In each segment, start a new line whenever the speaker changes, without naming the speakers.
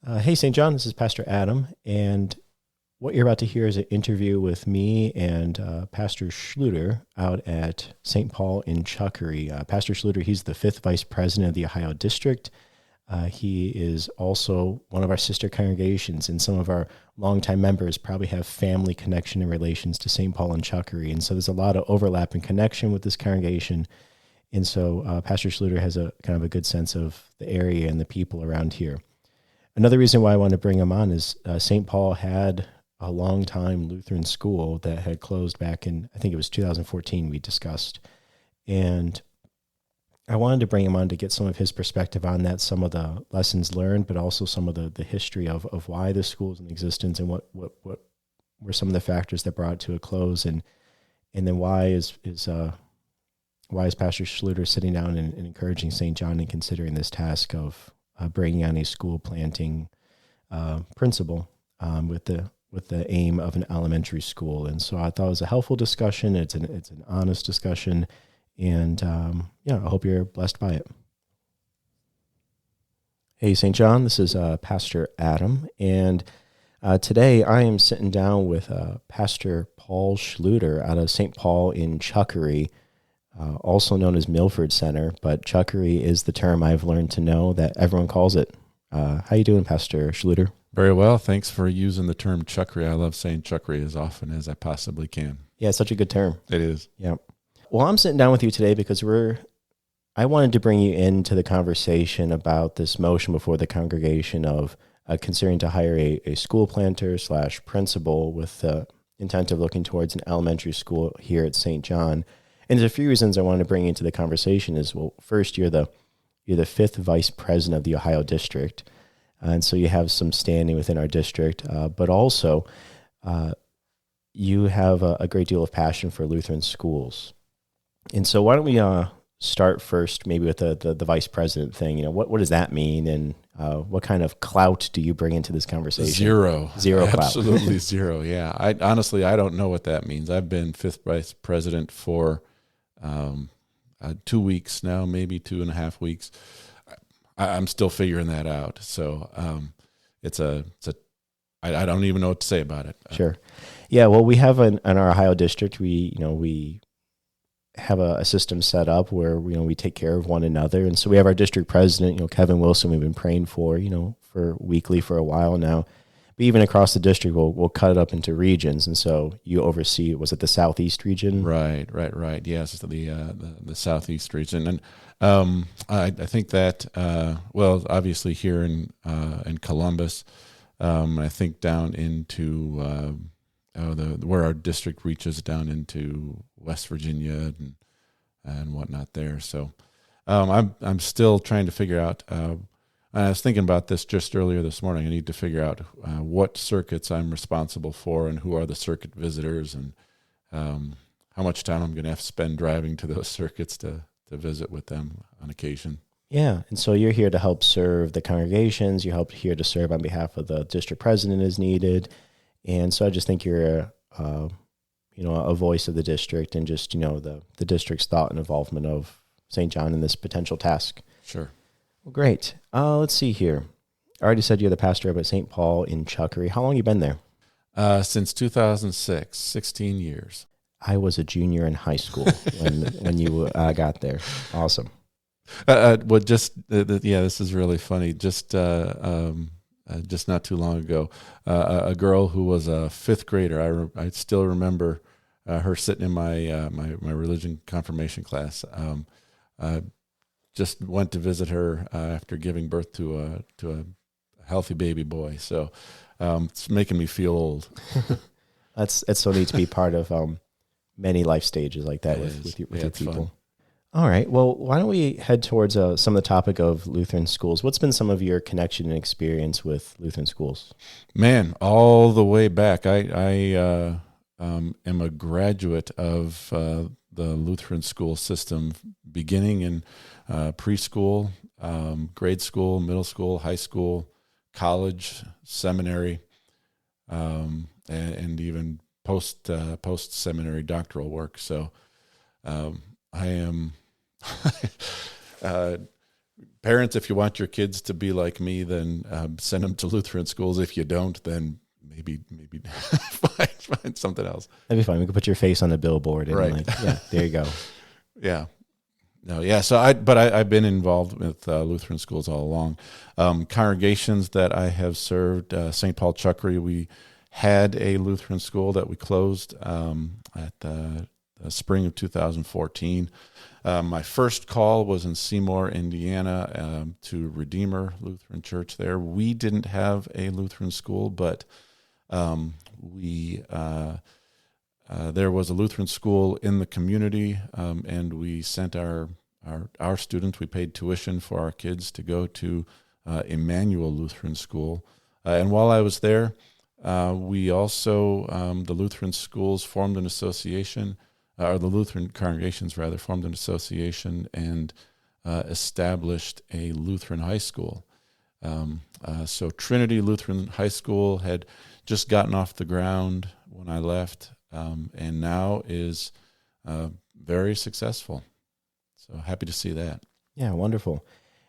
Hey, St. John, this is Pastor Adam, and what you're about to hear is an interview with me and Pastor Schlueter out at St. Paul in Chuckery. Pastor Schlueter, he's the fifth vice president of the Ohio District. He is also one of our sister congregations, and some of our longtime members probably have family connection and relations to St. Paul and Chuckery, and so there's a lot of overlap and connection with this congregation. And so Pastor Schlueter has a kind of a good sense of the area and the people around here. Another reason why I want to bring him on is St. Paul had a long-time Lutheran school that had closed back in, I think it was 2014 we discussed. And I wanted to bring him on to get some of his perspective on that, some of the lessons learned, but also some of the history of why the school is in existence and what were some of the factors that brought it to a close. And then why is Pastor Schlueter sitting down and encouraging St. John and considering this task of bringing on a school planting principle with the aim of an elementary school. And so I thought it was a helpful discussion. It's an honest discussion, and I hope you're blessed by it. Hey, St. John, this is Pastor Adam, and today I am sitting down with Pastor Paul Schlueter out of St. Paul in Chuckery, also known as Milford Center, but Chuckery is the term I've learned to know that everyone calls it. How you doing, Pastor Schlueter?
Very well. Thanks for using the term Chuckery. I love saying Chuckery as often as I possibly can.
Yeah, it's such a good term.
It is.
Yeah. Well, I'm sitting down with you today because I wanted to bring you into the conversation about this motion before the congregation of considering to hire a school planter / principal with the intent of looking towards an elementary school here at St. John. And there's a few reasons I wanted to bring into the conversation is, well, first, you're the fifth vice president of the Ohio District, and so you have some standing within our district, but also you have a great deal of passion for Lutheran schools. And so why don't we start first maybe with the vice president thing? What does that mean, and what kind of clout do you bring into this conversation?
Zero
clout.
Absolutely zero. Yeah. I don't know what that means. I've been fifth vice president for 2 weeks now, maybe 2.5 weeks. I'm still figuring that out. So I don't even know what to say about it.
Sure. Yeah. Well, we have in our Ohio district, we have a system set up where, we take care of one another. And so we have our district president, Kevin Wilson, we've been praying for weekly for a while now. But even across the district, we'll cut it up into regions. And so you oversee, was it the Southeast region?
Right. Yes, the Southeast region. And I think that, obviously here in Columbus, I think down into where our district reaches down into West Virginia and whatnot there. So I'm still trying to figure out. I was thinking about this just earlier this morning. I need to figure out what circuits I'm responsible for and who are the circuit visitors, and how much time I'm going to have to spend driving to those circuits to visit with them on occasion.
Yeah, and so you're here to help serve the congregations. You're here to serve on behalf of the district president as needed. And so I just think you're a voice of the district and just, the district's thought and involvement of St. John in this potential task.
Sure.
Well, great. Let's see here. I already said you're the pastor up at St. Paul in Chuckery. How long have you been there?
Since 2006, 16 years.
I was a junior in high school when you got there. Awesome.
This is really funny. Just not too long ago, a girl who was a fifth grader. I still remember her sitting in my religion confirmation class. Just went to visit her after giving birth to a healthy baby boy. So it's making me feel old.
It's so neat to be part of many life stages like that with your people.
Fun.
All right. Well, why don't we head towards some of the topic of Lutheran schools? What's been some of your connection and experience with Lutheran schools?
Man, all the way back. I am a graduate of the Lutheran school system, beginning in preschool, grade school, middle school, high school, college, seminary, and even post-seminary doctoral work. So I am parents, if you want your kids to be like me, then send them to Lutheran schools. If you don't, then maybe find something else.
That'd be fine. We could put your face on the billboard and
Right.
yeah, there you go.
Yeah. No, yeah. So I've been involved with Lutheran schools all along. Congregations that I have served, St. Paul Chuckery, we had a Lutheran school that we closed at the spring of 2014. My first call was in Seymour, Indiana, to Redeemer Lutheran Church there. We didn't have a Lutheran school, but there was a Lutheran school in the community, and we sent our students. We paid tuition for our kids to go to Emmanuel Lutheran School. And while I was there, we also, the Lutheran schools formed an association, or the Lutheran congregations rather, formed an association and established a Lutheran high school. So Trinity Lutheran High School had just gotten off the ground when I left, and now is very successful. So happy to see that.
Yeah, wonderful.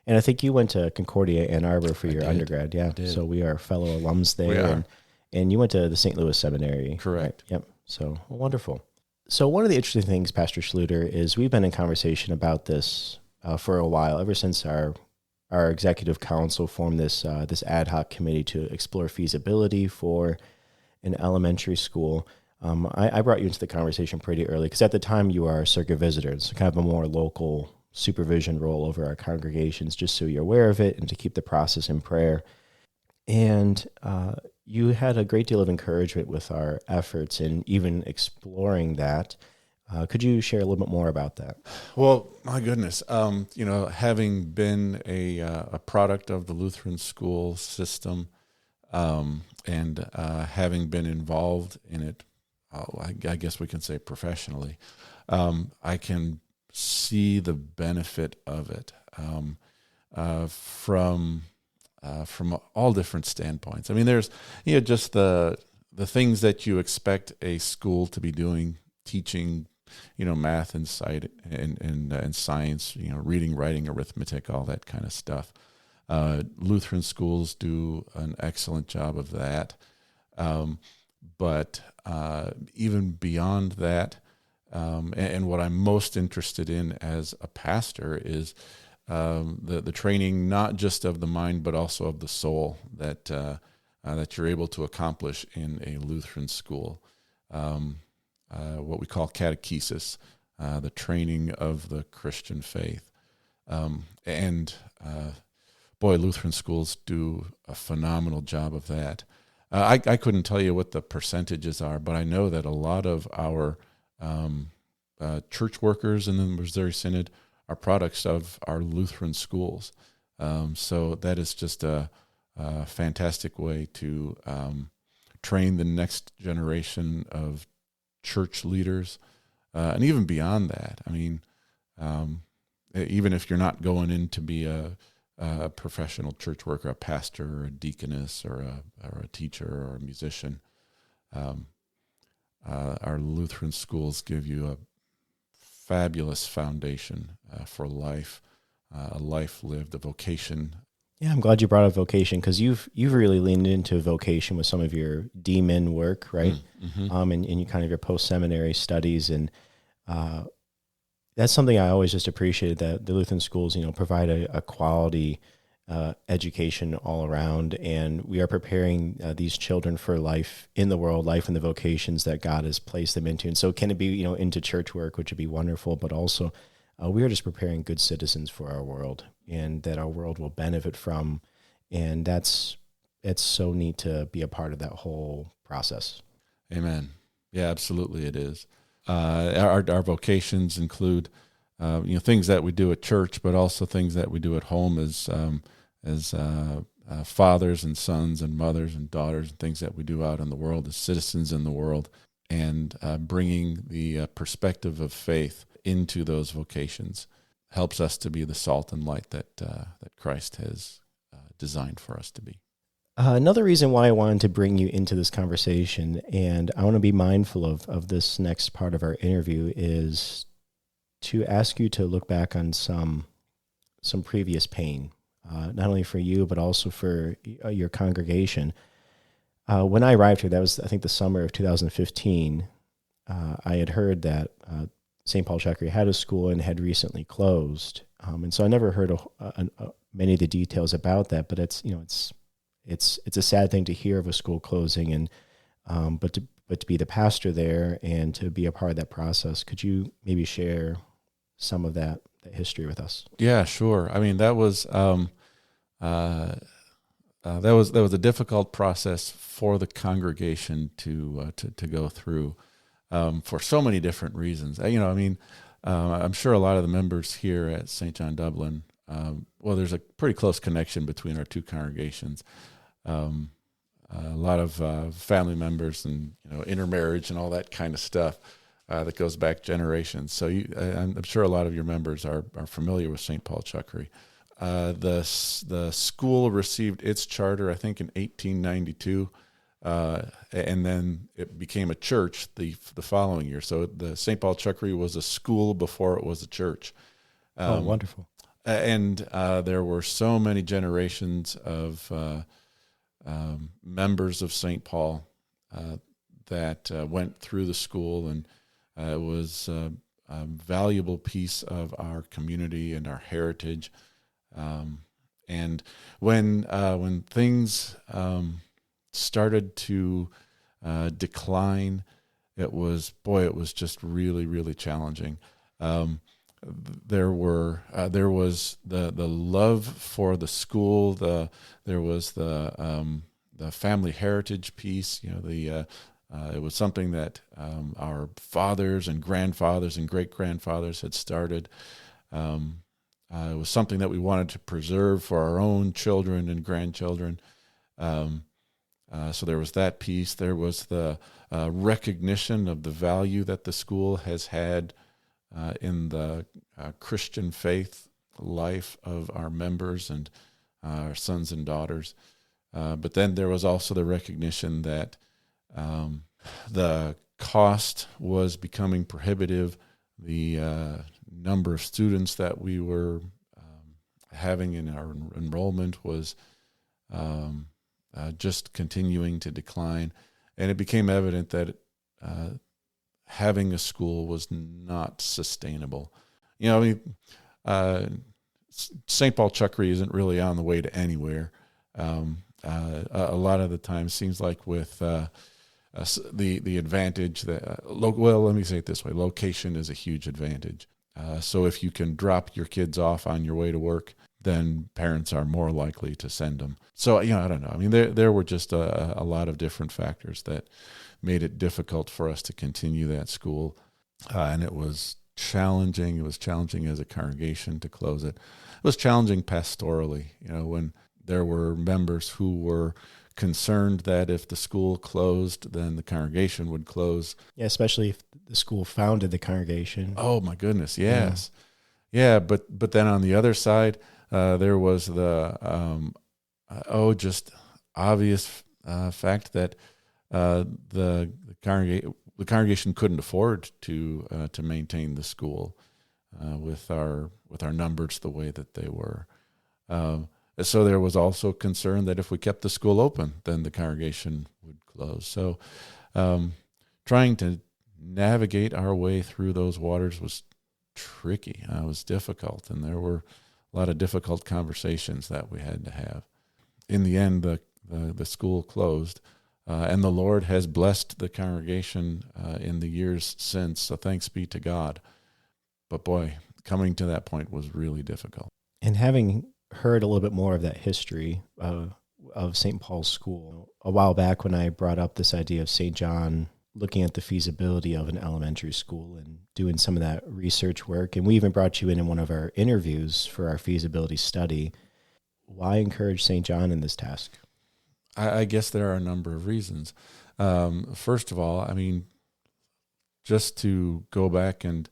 And I think you went to Concordia, Ann Arbor for your
did.
undergrad. Yeah, so we are fellow alums there.
We are.
And you went to the St. Louis Seminary.
Correct.
Right? Yep. So wonderful. So one of the interesting things, Pastor Schlueter, is we've been in conversation about this for a while, ever since our executive council formed this ad hoc committee to explore feasibility for an elementary school. I brought you into the conversation pretty early because at the time you are a circuit visitor, so kind of a more local supervision role over our congregations, just so you're aware of it and to keep the process in prayer. And you had a great deal of encouragement with our efforts in even exploring that. Could you share a little bit more about that?
Well, my goodness, having been a product of the Lutheran school system, and having been involved in it, I guess we can say professionally, I can see the benefit of it from all different standpoints. I mean, there's just the things that you expect a school to be doing, teaching, math and sight and science, reading, writing, arithmetic, all that kind of stuff. Lutheran schools do an excellent job of that. But even beyond that, and what I'm most interested in as a pastor is the training, not just of the mind, but also of the soul that you're able to accomplish in a Lutheran school. What we call catechesis, the training of the Christian faith. Lutheran schools do a phenomenal job of that. I couldn't tell you what the percentages are, but I know that a lot of our church workers in the Missouri Synod are products of our Lutheran schools. So that is just a fantastic way to train the next generation of church leaders, and even beyond that. I mean, even if you're not going in to be a professional church worker, a pastor or a deaconess or a teacher or a musician, our Lutheran schools give you a fabulous foundation for life, a life lived, a vocation.
Yeah, I'm glad you brought up vocation because you've really leaned into vocation with some of your DMin work, right?
Mm-hmm.
And you kind of your post-seminary studies, and that's something I always just appreciated, that the Lutheran schools, provide a quality education all around, and we are preparing these children for life in the world, life in the vocations that God has placed them into. And so can it be, into church work, which would be wonderful, but also we are just preparing good citizens for our world, and that our world will benefit from. And it's so neat to be a part of that whole process.
Amen. Yeah, absolutely it is. Our vocations include, things that we do at church, but also things that we do at home as fathers and sons and mothers and daughters, and things that we do out in the world as citizens in the world, and bringing the perspective of faith into those vocations helps us to be the salt and light that Christ has designed for us to be.
Another reason why I wanted to bring you into this conversation, and I want to be mindful of this next part of our interview, is to ask you to look back on some some previous pain, not only for you, but also for your congregation. When I arrived here, that was, I think, the summer of 2015, I had heard that St. Paul Chuckery had a school and had recently closed. And so I never heard many of the details about that, but it's a sad thing to hear of a school closing, and but to be the pastor there and to be a part of that process. Could you maybe share some of that history with us?
Yeah, sure. I mean, that was a difficult process for the congregation to go through, for so many different reasons. I'm sure a lot of the members here at St. John Dublin, there's a pretty close connection between our two congregations. A lot of family members and intermarriage and all that kind of stuff that goes back generations. So I'm sure a lot of your members are familiar with St. Paul Chuckery. The school received its charter, I think, in 1892, and then it became a church the following year. So the St. Paul Chuckery was a school before it was a church.
Wonderful.
And there were so many generations of members of St. Paul that went through the school, and it was a valuable piece of our community and our heritage. And when things started to decline, it was just really, really challenging. There was the love for the school. There was the family heritage piece. It was something that our fathers and grandfathers and great grandfathers had started. It was something that we wanted to preserve for our own children and grandchildren. So there was that piece. There was the recognition of the value that the school has had in the Christian faith life of our members and our sons and daughters. But then there was also the recognition that the cost was becoming prohibitive. The number of students that we were having in our enrollment was just continuing to decline. And it became evident that having a school was not sustainable. St. Paul Chuckery isn't really on the way to anywhere. A lot of the time, seems like with the advantage that, let me say it this way: location is a huge advantage. So if you can drop your kids off on your way to work, then parents are more likely to send them. So, I don't know. I mean, there were just a lot of different factors that made it difficult for us to continue that school. And it was challenging. It was challenging as a congregation to close it. It was challenging pastorally, when there were members who were concerned that if the school closed, then the congregation would close.
Yeah, especially if the school founded the congregation.
Oh my goodness, yes. Yeah, but then on the other side, there was the just obvious fact that the congregation couldn't afford to maintain the school with our numbers the way that they were. So there was also concern that if we kept the school open, then the congregation would close. So trying to navigate our way through those waters was tricky. It was difficult, and there were a lot of difficult conversations that we had to have. In the end, the school closed, and the Lord has blessed the congregation in the years since, so thanks be to God. But boy, coming to that point was really difficult.
And having heard a little bit more of that history of St. Paul's School a while back, when I brought up this idea of St. John looking at the feasibility of an elementary school and doing some of that research work, and we even brought you in one of our interviews for our feasibility study. Why encourage St. John in this task?
I guess there are a number of reasons. First of all, I mean, just to go back and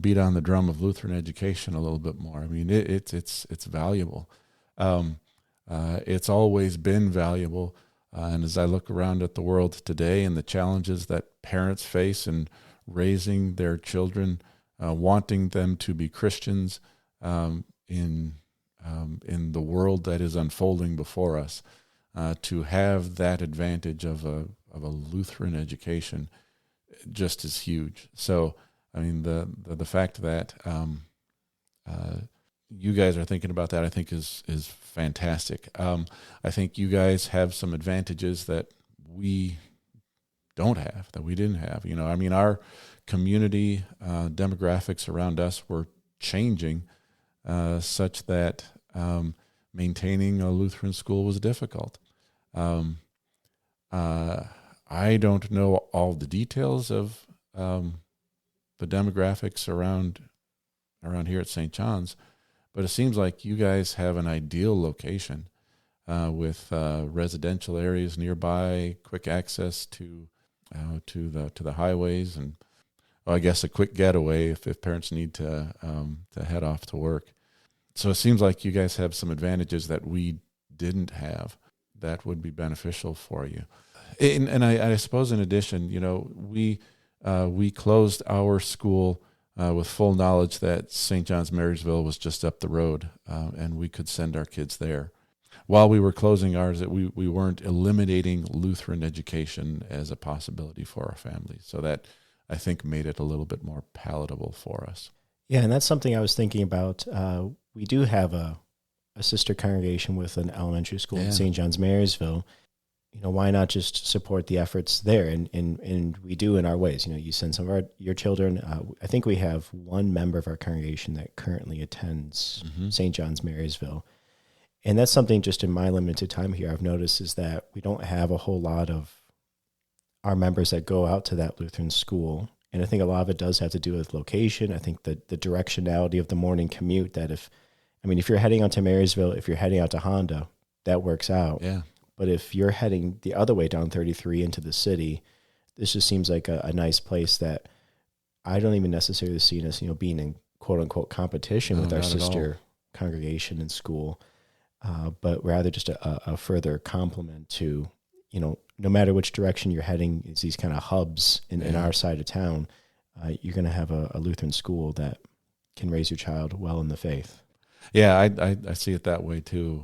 beat on the drum of Lutheran education a little bit more. I mean, it's valuable. It's always been valuable. And as I look around at the world today and the challenges that parents face in raising their children, wanting them to be Christians, in the world that is unfolding before us, to have that advantage of a Lutheran education just is huge. So, I mean, the fact that you guys are thinking about that, I think is fantastic. I think you guys have some advantages that we don't have, that we didn't have. You know, I mean, our community demographics around us were changing such that maintaining a Lutheran school was difficult. I don't know all the details of the demographics around here at St. John's, but it seems like you guys have an ideal location with residential areas nearby, quick access to the highways, and I guess a quick getaway if parents need to head off to work. So it seems like you guys have some advantages that we didn't have that would be beneficial for you. And I suppose in addition, you know, we closed our school with full knowledge that St. John's Marysville was just up the road, and we could send our kids there. While we were closing ours, that we weren't eliminating Lutheran education as a possibility for our families. So that, I think, made it a little bit more palatable for us.
Yeah, and that's something I was thinking about. We do have a sister congregation with an elementary school in St. John's Marysville. You know, why not just support the efforts there? And we do in our ways. You know, you send some of your children. I think we have one member of our congregation that currently attends St. John's Marysville. And that's something just in my limited time here I've noticed is that we don't have a whole lot of our members that go out to that Lutheran school. And I think a lot of it does have to do with location. I think the directionality of the morning commute, that if you're heading out to Marysville, if you're heading out to Honda, that works out.
Yeah.
But if you're heading the other way down 33 into the city, this just seems like a nice place that I don't even necessarily see us, you know, being in quote unquote competition with our sister congregation in school, but rather just a further complement to, you know, no matter which direction you're heading, it's these kind of hubs in our side of town. You're going to have a Lutheran school that can raise your child well in the faith.
Yeah, I see it that way too.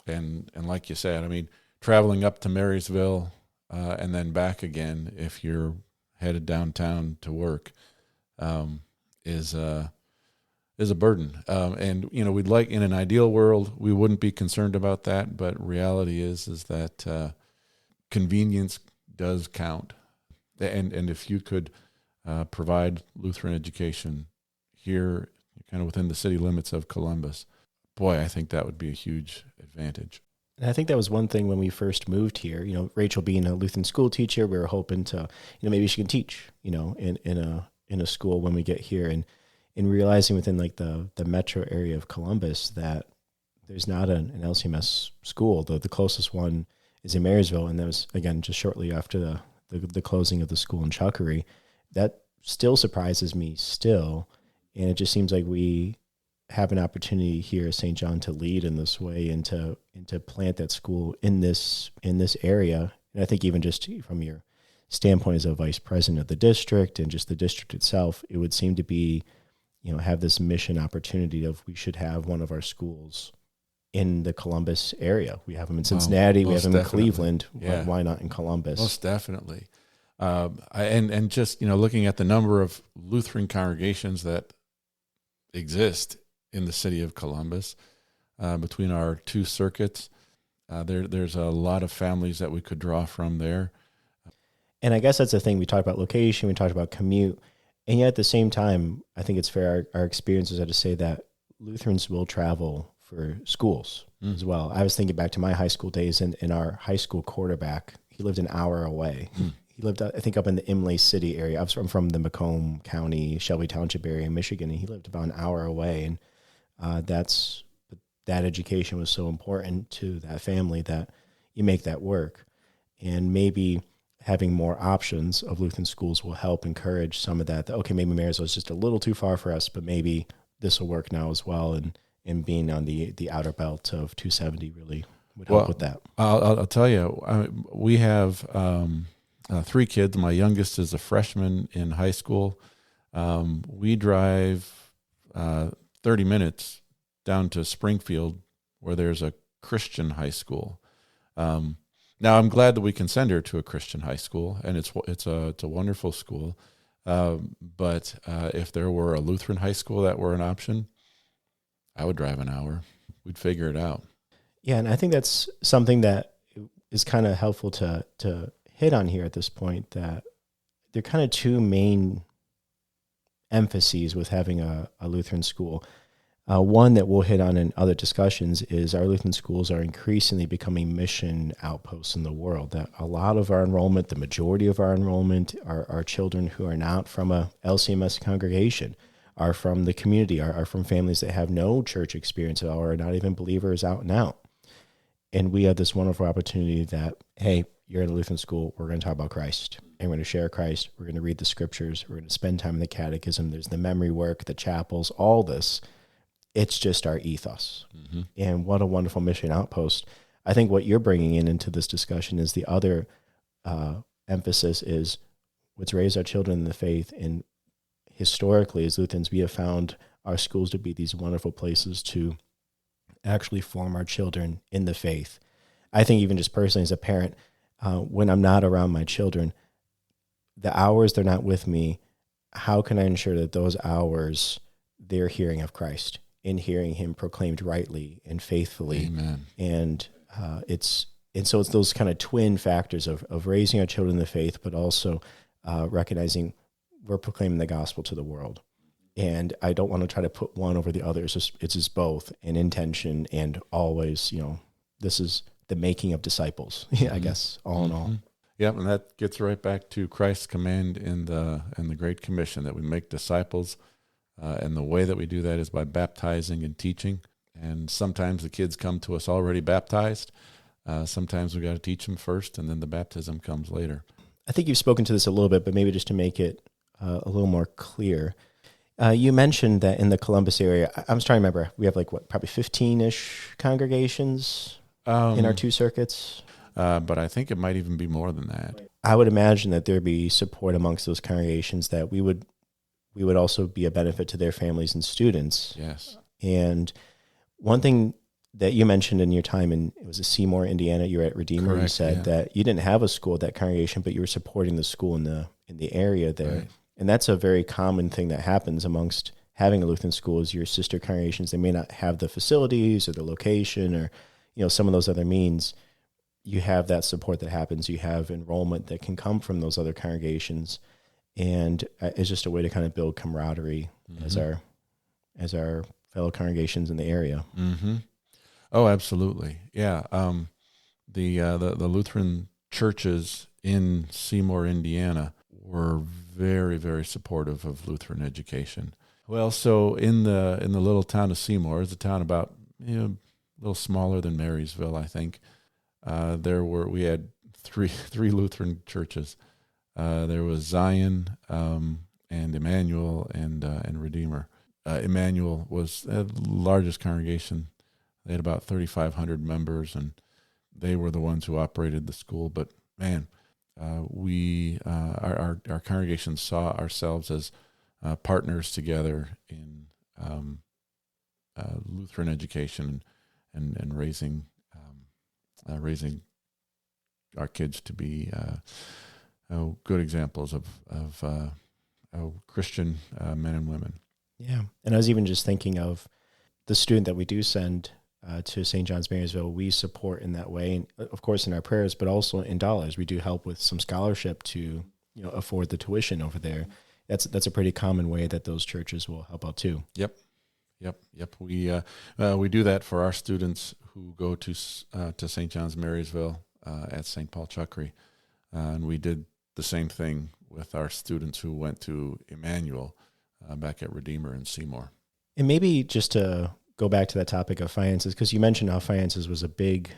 And like you said, I mean, traveling up to Marysville and then back again, if you're headed downtown to work, is a burden. And you know, we'd like, in an ideal world, we wouldn't be concerned about that. But reality is that convenience does count. And if you could provide Lutheran education here, kind of within the city limits of Columbus, boy, I think that would be a huge advantage.
And I think that was one thing when we first moved here. You know, Rachel being a Lutheran school teacher, we were hoping to, you know, maybe she can teach, you know, in a school when we get here, and realizing within like the metro area of Columbus that there's not an LCMS school. The closest one is in Marysville, and that was again just shortly after the closing of the school in Chuckery. That still surprises me still, and it just seems like we have an opportunity here at St. John to lead in this way and to plant that school in this area. And I think even just from your standpoint as a vice president of the district and just the district itself, it would seem to be, you know, have this mission opportunity of we should have one of our schools in the Columbus area. We have them in Cincinnati, we have them in Cleveland. Yeah. Why not in Columbus?
Most definitely. And just, you know, looking at the number of Lutheran congregations that exist in the city of Columbus, between our two circuits, there's a lot of families that we could draw from there.
And I guess that's the thing. We talked about location, we talked about commute, and yet at the same time, I think it's fair, our experiences are to say that Lutherans will travel for schools as well. I was thinking back to my high school days, and our high school quarterback, he lived an hour away. He lived, I think, up in the Imlay City area. I'm from the Macomb County, Shelby Township area in Michigan, and he lived about an hour away. And that education was so important to that family that you make that work. And maybe having more options of Lutheran schools will help encourage some of that. Okay, maybe Marysville is just a little too far for us, but maybe this will work now as well. And being on the outer belt of 270 really would help with that.
I'll tell you, we have 3 kids. My youngest is a freshman in high school. We drive 30 minutes down to Springfield where there's a Christian high school. Now I'm glad that we can send her to a Christian high school, and it's a wonderful school. But if there were a Lutheran high school that were an option, I would drive an hour. We'd figure it out.
Yeah, and I think that's something that is kind of helpful to hit on here at this point, that there are kind of two main emphases with having a Lutheran school. One that we'll hit on in other discussions is our Lutheran schools are increasingly becoming mission outposts in the world. That a lot of our enrollment, the majority of our enrollment, are children who are not from a LCMS congregation, are from the community, are from families that have no church experience at all, or are not even believers out and out. And we have this wonderful opportunity that, hey, you're in a Lutheran school, we're going to talk about Christ, and we're going to share Christ, we're going to read the scriptures, we're going to spend time in the catechism, there's the memory work, the chapels, all this. It's just our ethos. Mm-hmm. And what a wonderful mission outpost. I think what you're bringing into this discussion is the other emphasis is what's raised our children in the faith. And historically, as Lutherans, we have found our schools to be these wonderful places to actually form our children in the faith. I think even just personally as a parent, when I'm not around my children, the hours they're not with me, how can I ensure that those hours they're hearing of Christ and hearing him proclaimed rightly and faithfully?
Amen.
And so it's those kind of twin factors of raising our children in the faith, but also recognizing we're proclaiming the gospel to the world. And I don't want to try to put one over the other. It's just both in intention and always, this is the making of disciples, I guess, all in all.
Yep, and that gets right back to Christ's command in the Great Commission that we make disciples. And the way that we do that is by baptizing and teaching. And sometimes the kids come to us already baptized. Sometimes we got to teach them first, and then the baptism comes later.
I think you've spoken to this a little bit, but maybe just to make it a little more clear. You mentioned that in the Columbus area, I'm just trying to remember, we have probably 15-ish congregations in our two circuits?
But I think it might even be more than that.
I would imagine that there'd be support amongst those congregations that we would also be a benefit to their families and students.
Yes.
And one thing that you mentioned in your time it was Seymour, Indiana, you were at Redeemer.
Correct,
you said that you didn't have a school at that congregation, but you were supporting the school in the area there.
Right.
And that's a very common thing that happens amongst having a Lutheran school is your sister congregations. They may not have the facilities or the location or, some of those other means. You have that support that happens. You have enrollment that can come from those other congregations. And it's just a way to kind of build camaraderie as our fellow congregations in the area.
Mm-hmm. Oh, absolutely. Yeah. The Lutheran churches in Seymour, Indiana were very, very supportive of Lutheran education. Well, so in the little town of Seymour, it's a town about a little smaller than Marysville, I think. We had three Lutheran churches. There was Zion and Emmanuel and Redeemer. Emmanuel was the largest congregation. They had about 3,500 members, and they were the ones who operated the school. But man, our congregation saw ourselves as partners together in Lutheran education and raising our kids to be good examples of Christian men and women.
Yeah, and I was even just thinking of the student that we do send to St. John's Marysville. We support in that way, and of course in our prayers, but also in dollars. We do help with some scholarship to afford the tuition over there. That's a pretty common way that those churches will help out too.
Yep. We do that for our students who go to St. John's Marysville at St. Paul Chuckery, and we did the same thing with our students who went to Emmanuel back at Redeemer in Seymour.
And maybe just to go back to that topic of finances, because you mentioned how finances was a big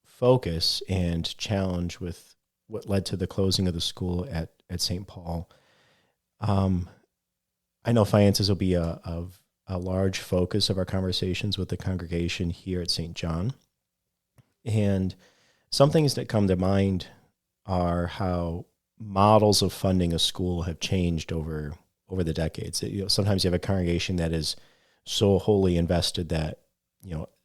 focus and challenge with what led to the closing of the school at St. Paul. I know finances will be a large focus of our conversations with the congregation here at St. John. And some things that come to mind are how models of funding a school have changed over the decades. Sometimes you have a congregation that is so wholly invested that,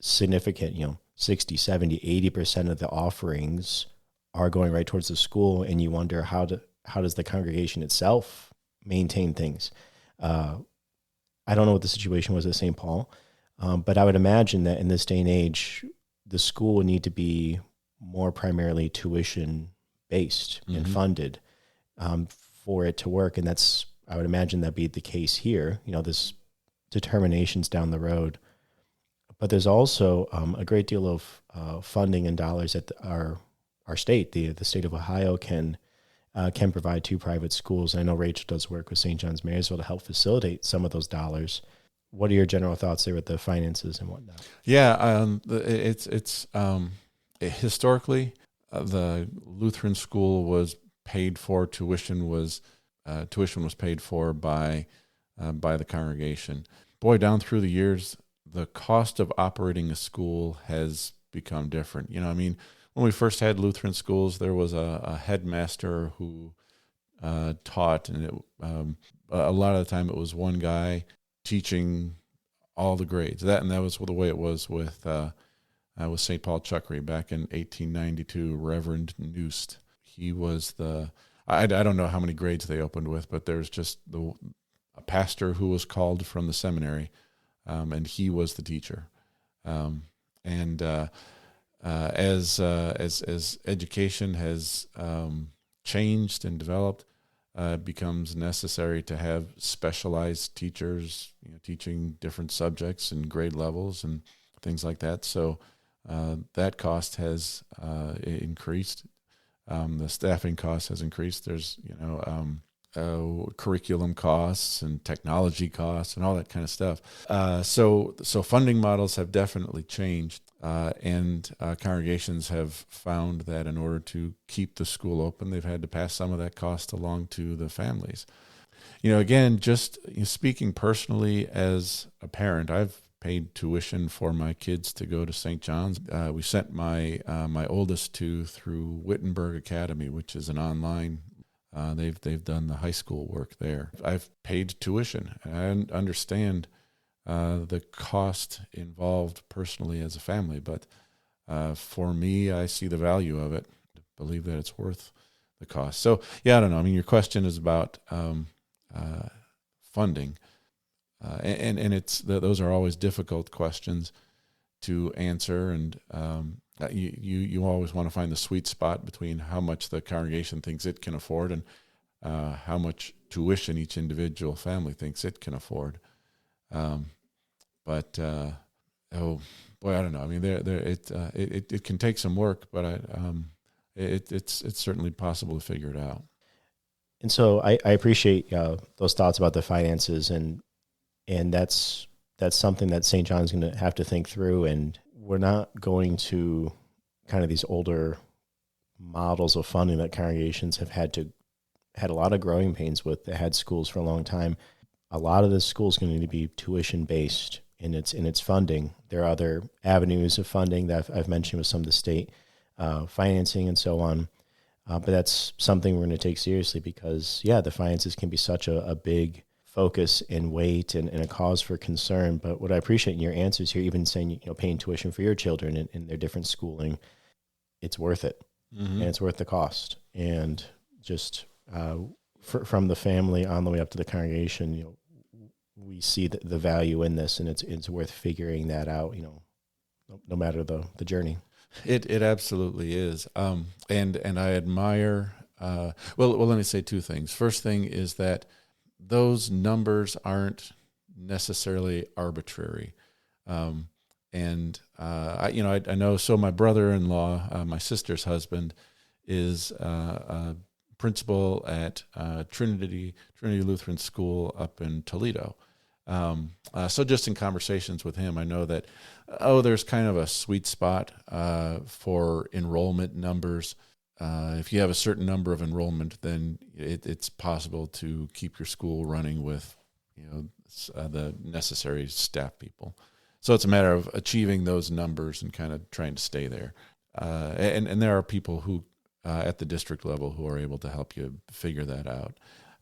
significant, 60, 70, 80% of the offerings are going right towards the school. And you wonder how does the congregation itself maintain things? I don't know what the situation was at St. Paul, but I would imagine that in this day and age, the school would need to be more primarily tuition based and funded for it to work. And I would imagine that'd be the case here. This determinations down the road, but there's also a great deal of funding and dollars that our state, the state of Ohio, can provide to private schools. I know Rachel does work with St. John's Marysville to help facilitate some of those dollars. What are your general thoughts there with the finances and whatnot?
Yeah, it's historically the Lutheran school was paid for. Tuition was paid for by the congregation. Boy, down through the years, the cost of operating a school has become different. When we first had Lutheran schools, there was a headmaster who taught, and a lot of the time it was one guy teaching all the grades. That was the way it was with St. Paul Chuckery back in 1892. Reverend Noost. He was I don't know how many grades they opened with, but there's just a pastor who was called from the seminary, and he was the teacher. As education has changed and developed, it becomes necessary to have specialized teachers, teaching different subjects and grade levels and things like that. So that cost has increased. The staffing cost has increased. There's curriculum costs and technology costs and all that kind of stuff. So funding models have definitely changed, and congregations have found that in order to keep the school open, they've had to pass some of that cost along to the families. Again, just speaking personally as a parent, I've paid tuition for my kids to go to St. John's. We sent my oldest through Wittenberg Academy, which is an online. They've done the high school work there. I've paid tuition, and I understand the cost involved personally as a family, but for me, I see the value of it. I believe that it's worth the cost. So, yeah, I don't know. Your question is about funding, and those are always difficult questions to answer, and you always want to find the sweet spot between how much the congregation thinks it can afford and how much tuition each individual family thinks it can afford. But oh boy, I don't know. It can take some work, but it's certainly possible to figure it out.
And so I appreciate those thoughts about the finances, and that's something that St. John's going to have to think through. And we're not going to kind of these older models of funding that congregations have had a lot of growing pains with. They had schools for a long time. A lot of this school is going to need to be tuition based in its funding. There are other avenues of funding that I've mentioned with some of the state financing and so on. But that's something we're going to take seriously because, the finances can be such a big focus and weight and a cause for concern. But what I appreciate in your answers here, even saying, paying tuition for your children in their different schooling, it's worth it. Mm-hmm. And it's worth the cost. And just from the family on the way up to the congregation, we see the value in this, and it's worth figuring that out, no matter the journey.
It absolutely is. And I admire, well, let me say two things. First thing is that those numbers aren't necessarily arbitrary. I know, so my brother-in-law, my sister's husband, is a principal at Trinity Lutheran School up in Toledo. So just in conversations with him, I know that, there's kind of a sweet spot for enrollment numbers. If you have a certain number of enrollment, then it's possible to keep your school running with, the necessary staff people. So it's a matter of achieving those numbers and kind of trying to stay there. And there are people who at the district level who are able to help you figure that out.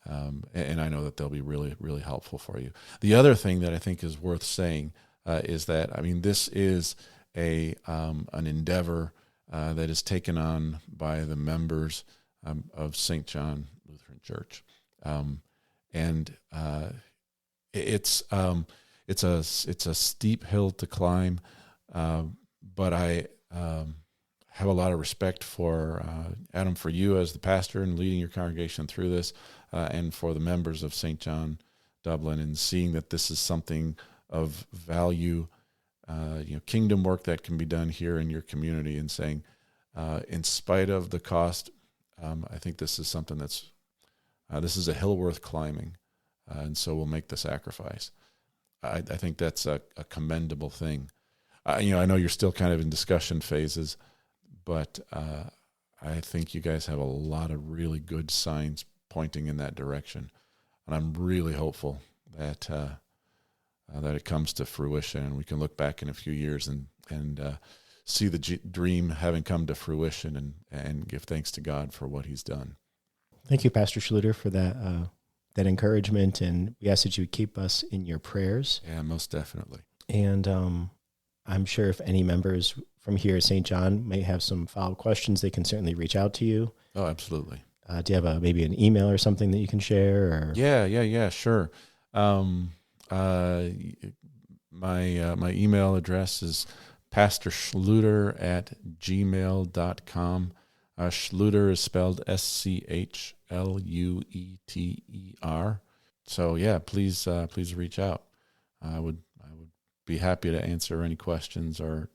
And I know that they'll be really, really helpful for you. The other thing that I think is worth saying is that, I mean, this is an endeavor that is taken on by the members of St. John Lutheran Church, and it's a steep hill to climb, but I have a lot of respect for Adam, for you as the pastor and leading your congregation through this, and for the members of St. John Dublin, and seeing that this is something of value, kingdom work that can be done here in your community, and saying, in spite of the cost, I think this is something this is a hill worth climbing, and so we'll make the sacrifice. I think that's a commendable thing. I know you're still kind of in discussion phases, but I think you guys have a lot of really good signs pointing in that direction, and I'm really hopeful that that it comes to fruition, and we can look back in a few years and see the dream having come to fruition, and give thanks to God for what He's done.
Thank you, Pastor Schlueter, for that encouragement, and we ask that you would keep us in your prayers.
Yeah, most definitely.
And I'm sure if any members from here at St. John may have some follow-up questions, they can certainly reach out to you.
Oh, absolutely.
Do you have maybe an email or something that you can share? Or?
Yeah, sure. My email address is pastorschlueter@gmail.com. Schlueter is spelled SCHLUETER. So yeah, please reach out. I would be happy to answer any questions or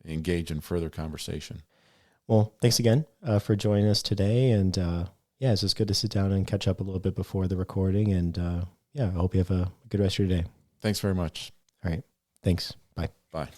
engage in further conversation.
Well, thanks again for joining us today. And it's just good to sit down and catch up a little bit before the recording. And I hope you have a good rest of your day.
Thanks very much.
All right. Thanks. Bye.
Bye.